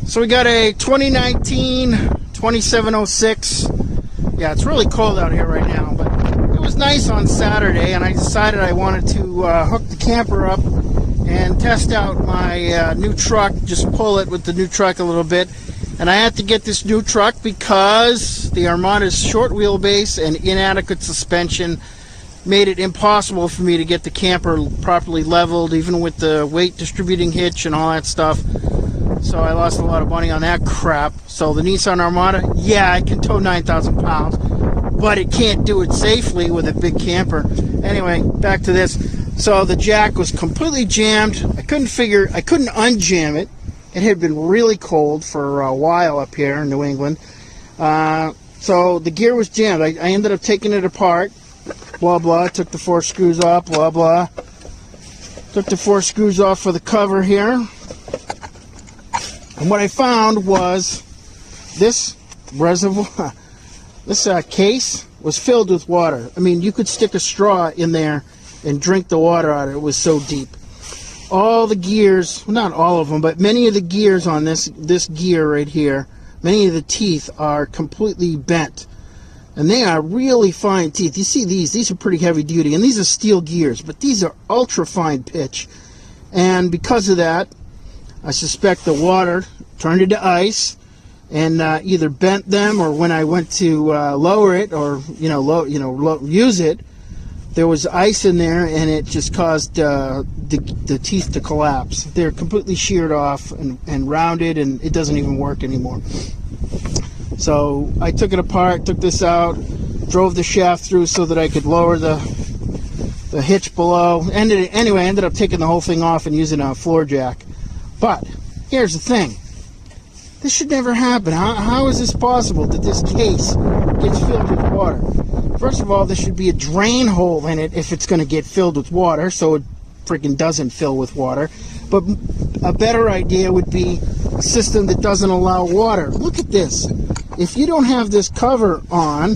So we got a 2019 2706. Yeah, it's really cold out here right now, but it was nice on Saturday, and I decided I wanted to hook the camper up and test out my new truck, just pull it with the new truck a little bit. And I had to get this new truck because the Armada's short wheelbase and inadequate suspension made it impossible for me to get the camper properly leveled, even with the weight distributing hitch and all that stuff. So I lost a lot of money on that crap. So the Nissan Armada, yeah, it can tow 9,000 pounds, but it can't do it safely with a big camper. Anyway, back to this. So the jack was completely jammed. I couldn't unjam it. It had been really cold for a while up here in New England. So the gear was jammed. I ended up taking it apart. Blah, blah. Took the 4 screws off. Blah, blah. Took the 4 screws off for the cover here. And what I found was this reservoir, this case was filled with water. I mean, you could stick a straw in there and drink the water out of it. It was so deep. All the gears, well, not all of them, but many of the gears on this gear right here, many of the teeth are completely bent. And they are really fine teeth. You see these are pretty heavy duty, and these are steel gears, but these are ultra fine pitch. And because of that, I suspect the water turned into ice and either bent them, or when I went to lower it or use it, there was ice in there, and it just caused the teeth to collapse. They're completely sheared off and rounded, and it doesn't even work anymore. So I took it apart, took this out, drove the shaft through so that I could lower the hitch below. Anyway, I ended up taking the whole thing off and using a floor jack. But here's the thing. This should never happen. How is this possible that this case gets filled with water? First of all, there should be a drain hole in it if it's going to get filled with water, so it freaking doesn't fill with water. But a better idea would be a system that doesn't allow water. Look at this. If you don't have this cover on,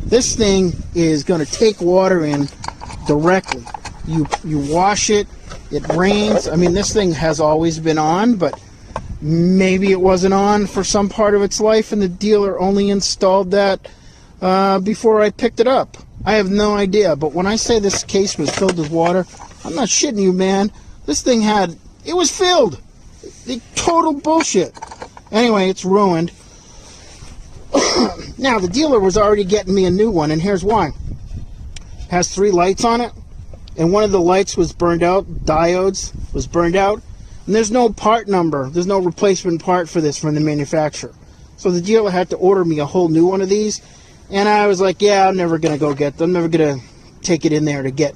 this thing is going to take water in directly. You wash it, it rains. I mean, this thing has always been on, but maybe it wasn't on for some part of its life, and the dealer only installed that before I picked it up. I have no idea, but when I say this case was filled with water, I'm not shitting you, man. This thing it was filled. Total bullshit. Anyway, it's ruined. Now, the dealer was already getting me a new one, and here's why. It has 3 lights on it, and one of the lights was burned out. Diodes was burned out, and there's no part number. There's no replacement part for this from the manufacturer. So the dealer had to order me a whole new one of these, and I was like, yeah, I'm never going to go get them. I'm never going to take it in there to get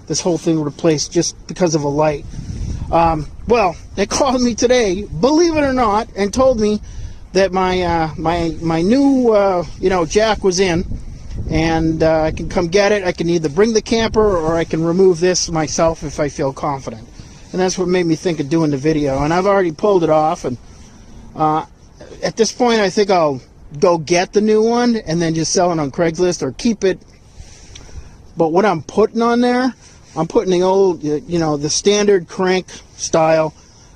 this whole thing replaced just because of a light. Well, they called me today, believe it or not, and told me that my new jack was in, and I can come get it. I can either bring the camper or I can remove this myself if I feel confident. And that's what made me think of doing the video. And I've already pulled it off, and at this point I think I'll go get the new one and then just sell it on Craigslist or keep it. But what I'm putting on there, I'm putting the old, the standard crank style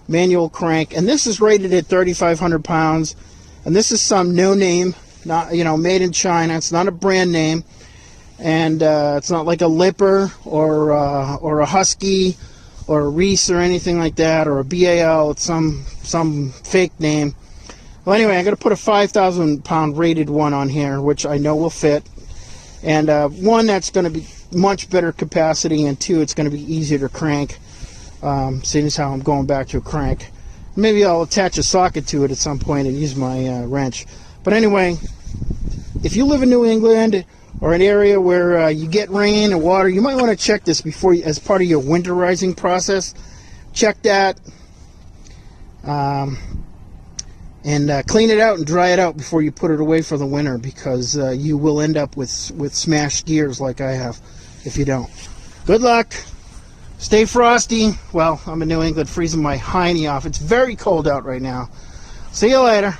manual crank, and this is rated at 3,500 pounds, and this is some no name, not made in China. It's not a brand name, and it's not like a Lipper or a Husky or a Reese or anything like that, or a BAL. It's some fake name. Well, anyway, I'm going to put a 5,000 pound rated one on here, which I know will fit, and one that's going to be much better capacity, and 2, it's going to be easier to crank, seeing as how I'm going back to a crank. Maybe I'll attach a socket to it at some point and use my wrench. But anyway, if you live in New England or an area where you get rain and water, you might want to check this before as part of your winterizing process. Check that. And clean it out and dry it out before you put it away for the winter, because you will end up with smashed gears like I have if you don't. Good luck. Stay frosty. Well, I'm in New England, freezing my hiney off. It's very cold out right now. See you later.